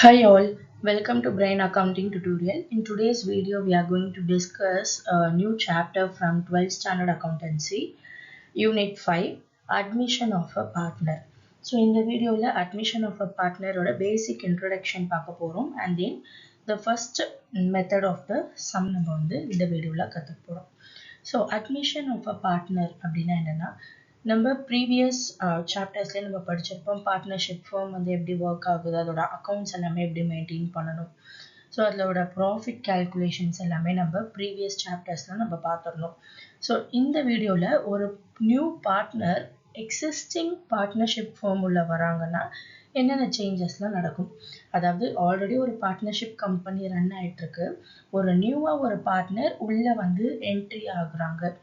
Hi all, welcome to Brain Accounting tutorial. In today's video, we are going to discuss a new chapter from 12th Standard Accountancy, Unit 5, Admission of a Partner. So in the video, admission of a partner or a basic introduction பார்க்க போறோம் and then the first method of the sum நம்ம வந்து இந்த வீடியோல கத்துக்க போறோம். So admission of a partner அப்படின்னா என்னன்னா நம்ம ப்ரீவியஸ் சாப்டர்ஸ்லேயே நம்ம படிச்சிருப்போம் பார்ட்னர்ஷிப் ஃபார்ம் வந்து எப்படி ஒர்க் ஆகுது, அதோட அக்கௌண்ட்ஸ் எல்லாமே எப்படி மெயின்டைன் பண்ணணும். ஸோ அதோட ப்ராஃபிட் கேல்குலேஷன்ஸ் எல்லாமே நம்ம ப்ரீவியஸ் சாப்டர்ஸில் நம்ம பார்த்துருந்தோம். ஸோ இந்த வீடியோவில் ஒரு நியூ பார்ட்னர் எக்ஸிஸ்டிங் பார்ட்னர்ஷிப் ஃபார்ம் உள்ள வராங்கன்னா என்னென்ன சேஞ்சஸ்லாம் நடக்கும். அதாவது ஆல்ரெடி ஒரு பார்ட்னர்ஷிப் கம்பெனி ரன் ஆகிட்டுருக்கு, ஒரு நியூவாக ஒரு பார்ட்னர் உள்ளே வந்து என்ட்ரி ஆகுறாங்க,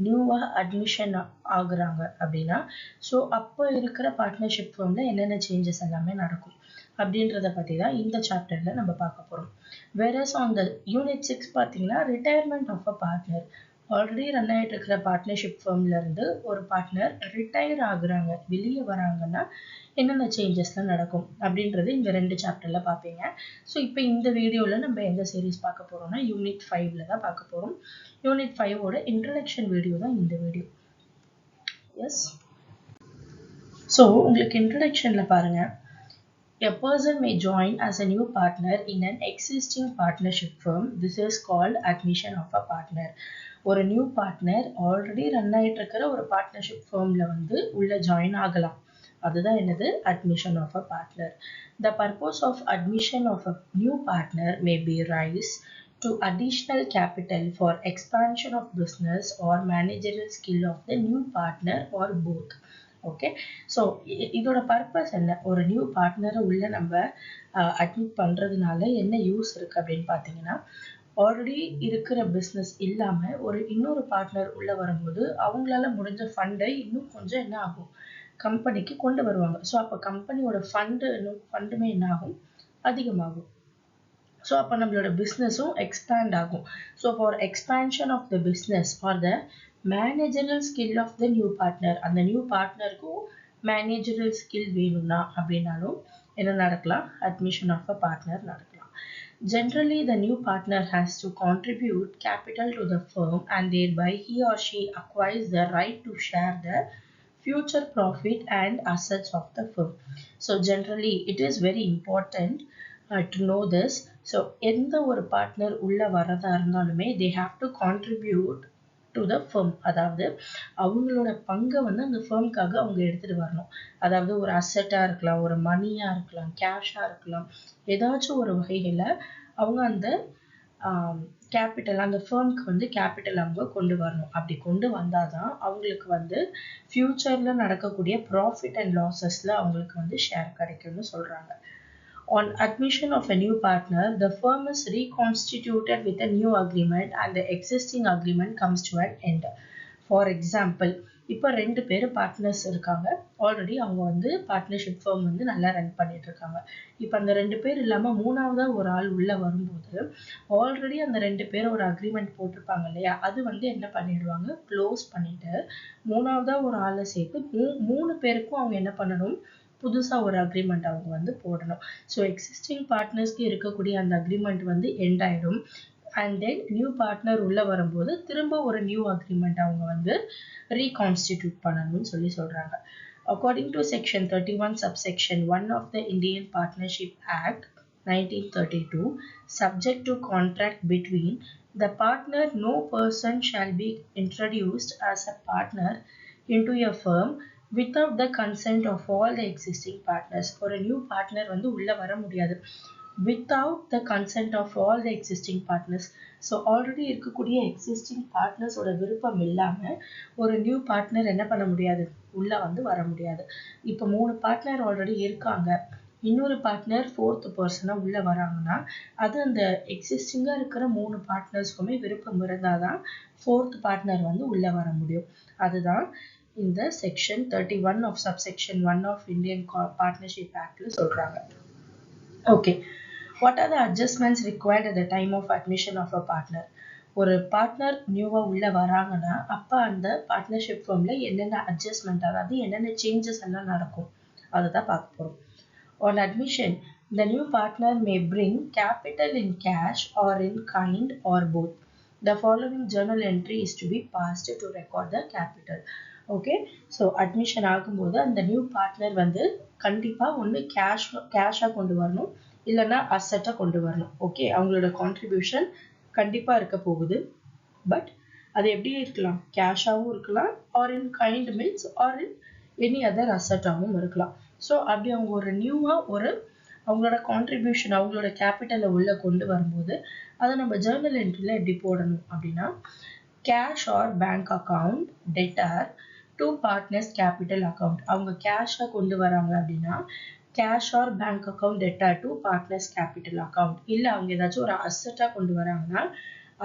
நியூவாக அட்மிஷன் ஆகுறாங்க அப்படின்னா ஸோ அப்போ இருக்கிற பார்ட்னர்ஷிப் ஃபார்மில் என்னென்ன சேஞ்சஸ் எல்லாமே நடக்கும் அப்படின்றத பற்றி தான் இந்த சாப்டரில் நம்ம பார்க்க போகிறோம். வேறஸ் ஆன் த யூனிட் 6 பார்த்தீங்கன்னா retirement of a partner. Already run ஆகிட்டு இருக்கிற பார்ட்னர்ஷிப் ஃபார்ம்லேருந்து ஒரு பார்ட்னர் ரிட்டையர் ஆகுறாங்க, வெளியே வராங்கன்னா என்னென்ன சேஞ்சஸ்லாம் நடக்கும் அப்படின்றது இந்த 2 சாப்டரில் பார்ப்பீங்க. ஸோ இப்போ இந்த வீடியோவில் நம்ம எந்த சீரீஸ் பார்க்க போகிறோம்னா யூனிட் 5ல தான் பார்க்க போகிறோம். யூனிட் 5ஓட இன்ட்ரடக்ஷன் வீடியோ தான் இந்த வீடியோ. எஸ், ஸோ உங்களுக்கு இன்ட்ரடக்ஷனில் பாருங்கள், a person may join as a new partner in an existing partnership firm. This is called admission of a partner. ஒரு நியூ பார்ட்னர் ஆல்ரெடி ரன் ஆகிட்டு இருக்கிற ஒரு பார்ட்னர்ஷிப் ஃபார்மில் வந்து உள்ள ஜாயின் ஆகலாம். அதுதான் என்னது, admission of a partner. The purpose of admission of a new partner may be rise to additional capital for expansion of business or managerial skill of the new partner or both. Okay, so இதோட purpose என்ன, ஒரு new பார்ட்னரை உள்ள நம்ம admit பண்ணுறதுனால என்ன use இருக்குது அப்படின்னு பார்த்தீங்கன்னா, ஆல்ரெடி இருக்கிற பிஸ்னஸ் இல்லாமல் ஒரு இன்னொரு பார்ட்னர் உள்ளே வரும்போது அவங்களால முடிஞ்ச ஃபண்டை இன்னும் கொஞ்சம் என்ன ஆகும், கம்பெனிக்கு கொண்டு வருவாங்க. ஸோ அப்போ கம்பெனியோட ஃபண்டுமே என்ன ஆகும், அதிகமாகும். ஸோ அப்போ நம்மளோட பிஸ்னஸும் எக்ஸ்பேண்ட் ஆகும். So for expansion of the business or the managerial skill of the new partner, அந்த நியூ பார்ட்னருக்கும் மேனேஜரல் ஸ்கில் வேணும்னா அப்படின்னாலும் என்ன நடக்கலாம், அட்மிஷன் ஆஃப் அ பார்ட்னர் நடக்கலாம். Generally, the new partner has to contribute capital to the firm and thereby he or she acquires the right to share the future profit and assets of the firm. So generally, it is very important to know this. So, எந்த ஒரு partner உள்ள வரதா இருந்தாலுமே they have to contribute to the firm. அதாவது அவங்களோட பங்கை வந்து அந்த ஃபர்ம்காக அவங்க எடுத்துகிட்டு வரணும். அதாவது ஒரு அசட்டாக இருக்கலாம், ஒரு மணியாக இருக்கலாம், கேஷாக இருக்கலாம், ஏதாச்சும் ஒரு வகையில் அவங்க அந்த கேபிட்டல், அந்த ஃபர்ம்க்கு வந்து கேபிட்டல் அவங்க கொண்டு வரணும். அப்படி கொண்டு வந்தால் தான் அவங்களுக்கு வந்து ஃப்யூச்சரில் நடக்கக்கூடிய ப்ராஃபிட் அண்ட் லாஸஸில் அவங்களுக்கு வந்து ஷேர் கிடைக்கும்னு சொல்கிறாங்க. On admission of a new partner, the firm is reconstituted with a new agreement and the existing agreement comes to an end. For example, இப்போ 2 பேர் பார்ட்னர்ஸ் இருக்காங்க, ஆல்ரெடி அவங்க வந்து பார்ட்னர்ஷிப் ஃபார்ம் வந்து நல்லா ரன் பண்ணிட்டு இருக்காங்க. இப்போ அந்த 2 பேர் இல்லாமல் 3ஆவதாக ஒரு ஆள் உள்ளே வரும்போது ஆல்ரெடி அந்த 2 பேர் ஒரு அக்ரிமெண்ட் போட்டிருப்பாங்க இல்லையா, அது வந்து என்ன பண்ணிடுவாங்க, க்ளோஸ் பண்ணிட்டு 3ஆவதாக ஒரு ஆளை சேர்த்து 3 பேருக்கும் அவங்க என்ன பண்ணணும், புதுசாக ஒரு அக்ரிமெண்ட் அவங்க வந்து போடணும். ஸோ எக்ஸிஸ்டிங் பார்ட்னர்ஸ்க்கு இருக்கக்கூடிய அந்த அக்ரிமெண்ட் வந்து எண்ட் ஆகிடும். அண்ட் தென் நியூ பார்ட்னர் உள்ளே வரும்போது திரும்ப ஒரு நியூ அக்ரிமெண்ட் அவங்க வந்து ரீகான்ஸ்டிடியூட் பண்ணணும்னு சொல்கிறாங்க. According to section 31 subsection 1 of the Indian Partnership Act 1932, subject to contract between the partner, no person shall be introduced as a partner into a firm without the consent of all the existing partners. ஒரு new partner வந்து உள்ளே வர முடியாது without the consent of all the existing partners. So already இருக்கக்கூடிய existing பார்ட்னர்ஸோட விருப்பம் இல்லாமல் ஒரு new partner என்ன பண்ண முடியாது, உள்ளே வந்து வர முடியாது. இப்போ 3 பார்ட்னர் ஆல்ரெடி இருக்காங்க, இன்னொரு பார்ட்னர் 4th பர்சனாக உள்ளே வராங்கன்னா அது அந்த எக்ஸிஸ்டிங்காக இருக்கிற 3 பார்ட்னர்ஸ்க்குமே விருப்பம் இருந்தால் தான் 4th பார்ட்னர் வந்து உள்ளே வர முடியும். அதுதான் இந்த section 31 of subsection 1 of Indian Partnership Actல சொல்கிறாங்க. Okay, what are the adjustments required at the time of admission of a partner. ஒரு பார்ட்னர் நியூவாக உள்ளே வராங்கன்னா அப்போ அந்த பார்ட்னர்ஷிப் ஃபார்மில் என்னென்ன அட்ஜஸ்ட்மெண்ட், அதாவது என்னென்ன சேஞ்சஸ் எல்லாம் நடக்கும் அதை தான் பார்க்க போகிறோம். On admission, The new partner may bring capital in cash or in kind or both. The following journal entry is to be passed to record the capital. Okay, so admission ஆகும்போது அந்த new partner வந்து கண்டிப்பாக ஒன்று கேஷாக கொண்டு வரணும், இல்லைன்னா அசட்டை கொண்டு வரணும். ஓகே, அவங்களோட கான்ட்ரிபியூஷன் கண்டிப்பாக இருக்க போகுது. பட் அது எப்படி இருக்கலாம், கேஷாகவும் இருக்கலாம், or in kind means or in any other அசட்டாகவும் இருக்கலாம். ஸோ அப்படி அவங்க ஒரு நியூவாக ஒரு அவங்களோட கான்ட்ரிபியூஷன் அவங்களோட கேபிட்டலை உள்ள கொண்டு வரும்போது அதை நம்ம ஜேர்னல் என்ட்ரியில் எப்படி போடணும் அப்படின்னா, cash R bank account debtor to partners capital account. அவங்க கேஷாக கொண்டு வராங்க அப்படின்னா cash R bank account debtor to partners capital account. இல்லை அவங்க ஏதாச்சும் ஒரு அசட்டாக கொண்டு வராங்கன்னா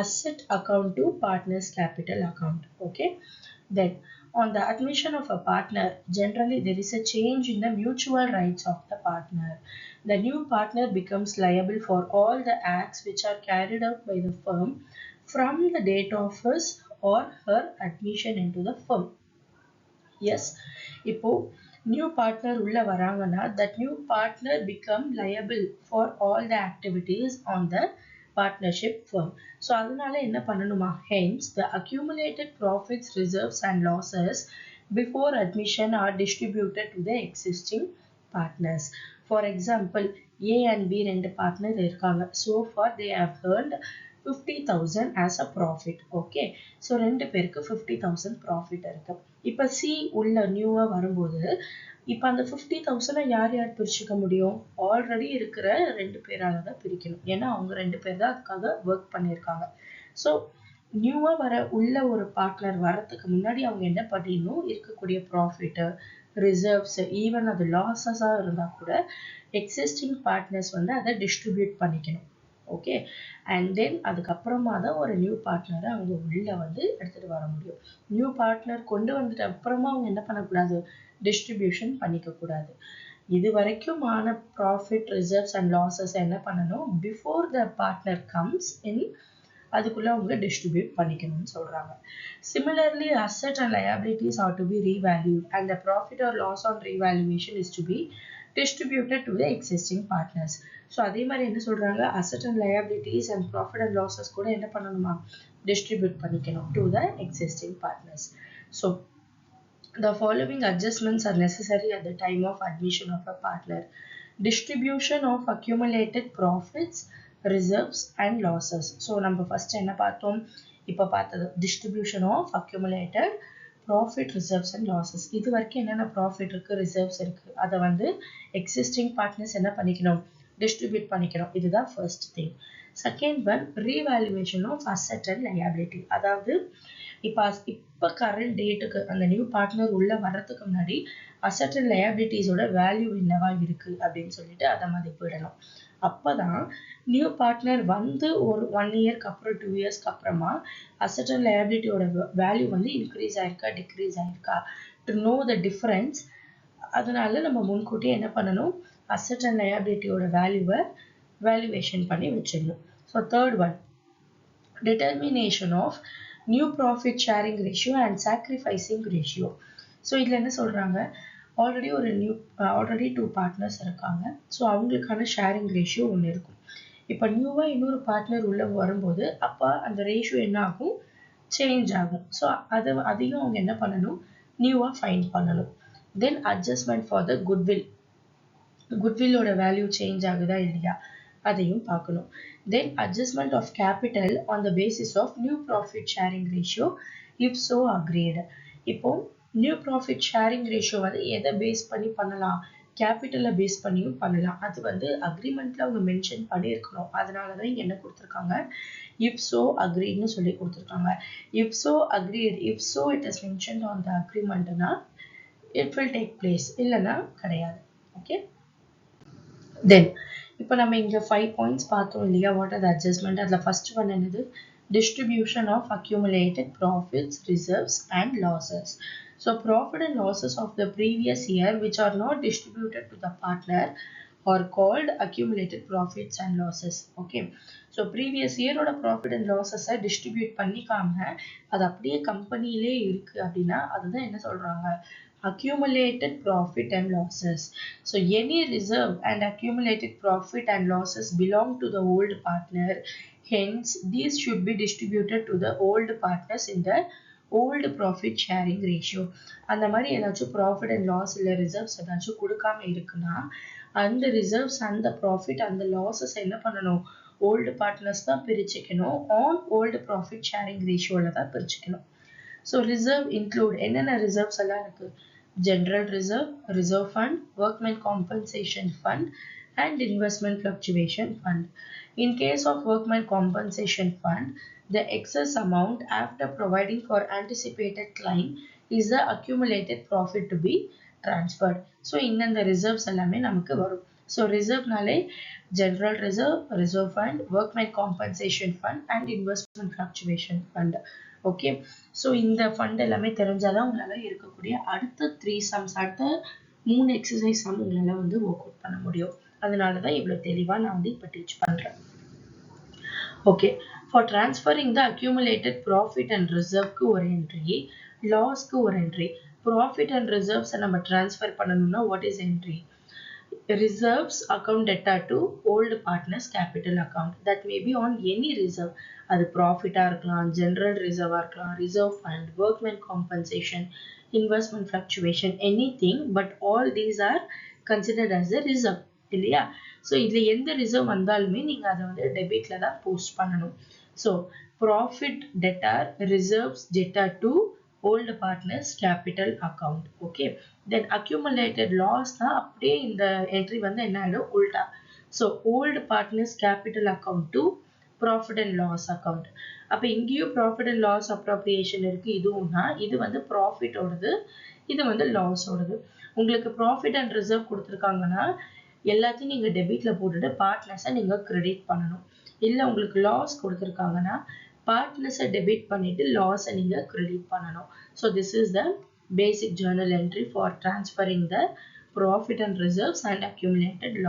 asset account to partners capital account. Okay, then on the admission of a partner, generally there is a change in the mutual rights of the partner. The new partner becomes liable for all the acts which are carried out by the firm from the date of his or her admission into the firm. Yes, இப்போ new partner உள்ள வராங்கன்னா that new partner become liable for all the activities on the partnership firm. So அதனால என்ன பண்ணணுமா, hence the accumulated profits, reserves and losses before admission are distributed to the existing partners. For example, A and B ரெண்டு partner இருக்காங்க. So far they have earned 50,000 as a profit. Okay, so ரெண்டு பேருக்கு 50,000 profit இருக்கு. இப்போ C உள்ள நியூவா வரும்போது இப்போ அந்த 50,000 யார் யார் பிரிச்சுக்க முடியும், ஆல்ரெடி இருக்கிற ரெண்டு பேரால தான் பிரிக்கணும். ஏன்னா அவங்க ரெண்டு பேர் தான் அதுக்காக ஒர்க் பண்ணியிருக்காங்க. ஸோ நியூவா வர உள்ள ஒரு பார்ட்னர் வரத்துக்கு முன்னாடி அவங்க என்ன பண்ணிடணும், இருக்கக்கூடிய ப்ராஃபிட்டு, ரிசர்வ்ஸ், ஈவன் அது லாஸஸாக இருந்தால் கூட எக்ஸிஸ்டிங் பார்ட்னர்ஸ் வந்து அதை டிஸ்ட்ரிபியூட் பண்ணிக்கணும். ஓகே, அண்ட் தென் அதுக்கப்புறமா தான் ஒரு நியூ பார்ட்னரை அவங்க உள்ளே வந்து எடுத்துகிட்டு வர முடியும். நியூ பார்ட்னர் கொண்டு வந்துட்டு அப்புறமா அவங்க என்ன பண்ணக்கூடாது, டிஸ்ட்ரிபியூஷன் பண்ணிக்கக்கூடாது. இது வரைக்கும் ஆன ப்ராஃபிட், ரிசர்வ்ஸ் அண்ட் லாஸஸ் என்ன பண்ணணும், before the partner comes in அதுக்குள்ளே அவங்க டிஸ்ட்ரிபியூட் பண்ணிக்கணும்னு சொல்கிறாங்க. Similarly asset and liabilities are to be revalued and the profit or loss on revaluation is to be distributed to the existing partners. So அதே மாதிரி என்ன சொல்கிறாங்க, asset and liabilities and profit and losses கூட என்ன பண்ணணுமா, distribute பண்ணிக்கணும் to the existing partners. So the following adjustments are necessary at the time of admission of a partner. Distribution of accumulated profits, reserves and losses. So நம்ம first என்ன பார்த்தோம், இப்போ பார்த்தது distribution of accumulated profit, reserves and losses. இது வரைக்கும் என்னென்ன profit இருக்குது, reserves இருக்குது, அதை வந்து எக்ஸிஸ்டிங் பார்ட்னர்ஸ் என்ன பண்ணிக்கணும், டிஸ்ட்ரிபியூட் பண்ணிக்கணும். இதுதான் first thing. Second one, revaluation of asset and liability. அதாவது இப்போ கரண்ட் டேட்டுக்கு அந்த நியூ பார்ட்னர் உள்ள வர்றதுக்கு முன்னாடி அசட் அண்ட் லயபிலிட்டிஸோட வேல்யூ என்னவா இருக்குது அப்படின்னு சொல்லிட்டு அதை மதிப்பிடணும். அப்போ தான் நியூ பார்ட்னர் வந்து ஒரு 1 இயர்க்கு அப்புறம் 2 இயர்ஸ்க்கு அப்புறமா அசட் அண்ட் லயபிலிட்டியோட வேல்யூ வந்து இன்க்ரீஸ் ஆயிருக்கா டிக்ரீஸ் ஆயிருக்கா டு நோ த டிஃப்ரென்ஸ். அதனால நம்ம முன்கூட்டியே என்ன பண்ணணும், அசட் அண்ட் லயபிலிட்டியோட வேல்யூவேஷன் பண்ணி வச்சிடணும். So third one, determination of new profit sharing ratio and sacrificing ratio. So இதில் என்ன சொல்கிறாங்க, ஆல்ரெடி 2 பார்ட்னர்ஸ் இருக்காங்க. ஸோ அவங்களுக்கான ஷேரிங் ரேஷியோ ஒன்று இருக்கும். இப்போ நியூவாக இன்னொரு பார்ட்னர் உள்ளே வரும்போது அப்போ அந்த ரேஷியோ என்ன ஆகும், சேஞ்ச் ஆகும். ஸோ அதையும் அவங்க என்ன பண்ணணும், நியூவாக ஃபைண்ட் பண்ணணும். தென் அட்ஜஸ்ட்மெண்ட் ஃபார் த குட்வில்லோட வேல்யூ சேஞ்ச் ஆகுதா இல்லையா அதையும் பார்க்கணும். Then adjustment of capital on the basis of new profit sharing ratio if so agreed. இப்போ நியூ ப்ராஃபிட் ஷேரிங் ரேஷியோ வந்து எதை பேஸ் பண்ணி பண்ணலாம், கேபிட்டலை பேஸ் பண்ணியும் பண்ணலாம். அது வந்து அக்ரிமெண்ட்டில் அவங்க மென்ஷன் பண்ணியிருக்கணும். அதனால தான் இங்கே என்ன கொடுத்துருக்காங்க, இஃப் ஸோ அக்ரீட்னு சொல்லி கொடுத்துருக்காங்க. If so agreed, if so it is mention on the அக்ரிமெண்ட்னா இட் வில் டேக் பிளேஸ், இல்லைன்னா கிடையாது. ஓகே, தென் இப்போ நம்ம இங்கே 5 பாயிண்ட்ஸ் பார்த்தோம் இல்லையா, வாட் ஆர் த அட்ஜஸ்ட்மெண்ட். அதில் ஃபர்ஸ்ட் ஒன் என்னது, distribution of accumulated profits, reserves and losses. So profit and losses of the previous year which are not distributed to the partner are called accumulated profits and losses. Okay, so previous year ஓட profit and losses distribute பண்ணிக்காம அது அப்படியே கம்பெனிலே இருக்கு அப்படின்னா அதுதான் என்ன சொல்றாங்க, accumulated profit and losses. So any reserve and accumulated profit and losses belong to the old partner. Hence, these should be distributed to the old partners in the old profit sharing ratio. அந்த மாதிரி ஏதாச்சும் profit and loss இல்லை reserves ஏதாச்சும் கொடுக்காம இருக்குன்னா அந்த reserves அந்த profit அந்த லாஸஸ் என்ன பண்ணணும், ஓல்டு பார்ட்னர்ஸ் தான் பிரிச்சுக்கணும். ஆன் ஓல்டு ப்ராஃபிட் ஷேரிங் ரேஷியோவில் தான் பிரிச்சுக்கணும். ஸோ ரிசர்வ் இன்க்ளூட் என்னென்ன ரிசர்வ்ஸ் எல்லாம் இருக்கு? General reserve, reserve fund, workmen compensation fund and investment fluctuation fund. In case of workman compensation fund, the excess amount after providing for anticipated claim is the accumulated profit to be transferred. So இந்த reserves எல்லாமே நமக்கு வரும். So reserve நாலே general reserve, reserve fund, workman compensation fund and investment fluctuation fund. Okay, so இந்த fund எல்லாமே தெரிஞ்சாதான் உங்களால இருக்கக்கூடிய அடுத்த 3 sums, அடுத்த 3 exercise sum உங்களால வந்து work out பண்ண முடியும். அதனால தான் இவ்வளவு தெளிவா நான் வந்து இப்ப டீச் பண்றேன். Okay, for transferring the accumulated profit and reserve க்கு ஒரு entry, loss க்கு ஒரு entry. Profit and reserves நம்ம transfer பண்ணனும்னா what is entry? Reserves account debtor to old partners capital account. That may be on any reserve. அது profit இருக்கலாம், general reserve இருக்கலாம், reserve fund, workman compensation, investment fluctuation, anything, but all these are considered as a reserve. இல்லையா? So இதில் எந்த reserve வந்தாலுமே நீங்கள் அதை வந்து டெபிட்டில் தான் போஸ்ட் பண்ணணும். So profit debtor reserves debtor to old partners capital account. Okay, then accumulated loss தான் அப்படியே இந்த என்ட்ரி வந்து என்ன ஆகிடும், உல்டா. So old partners capital account to profit and loss account. அப்போ இங்கேயும் ப்ராஃபிட் அண்ட் லாஸ் அப்ராப்ரியேஷன் இருக்குது. இதுவும்னா இது வந்து ப்ராஃபிட்டோடது, இது வந்து லாஸோடது. உங்களுக்கு ப்ராஃபிட் அண்ட் ரிசர்வ் கொடுத்துருக்காங்கன்னா எல்லாத்தையும் நீங்கள் டெபிட்டில் போட்டுட்டு பார்ட்னர்ஸை நீங்கள் கிரெடிட் பண்ணணும். இல்லை உங்களுக்கு லாஸ் கொடுத்துருக்காங்கன்னா பார்ட்னர்ஸை டெபிட் பண்ணிவிட்டு லாஸை நீங்கள் கிரெடிட் பண்ணணும். So this is the basic journal entry for transferring the profit and reserves and accumulated loss.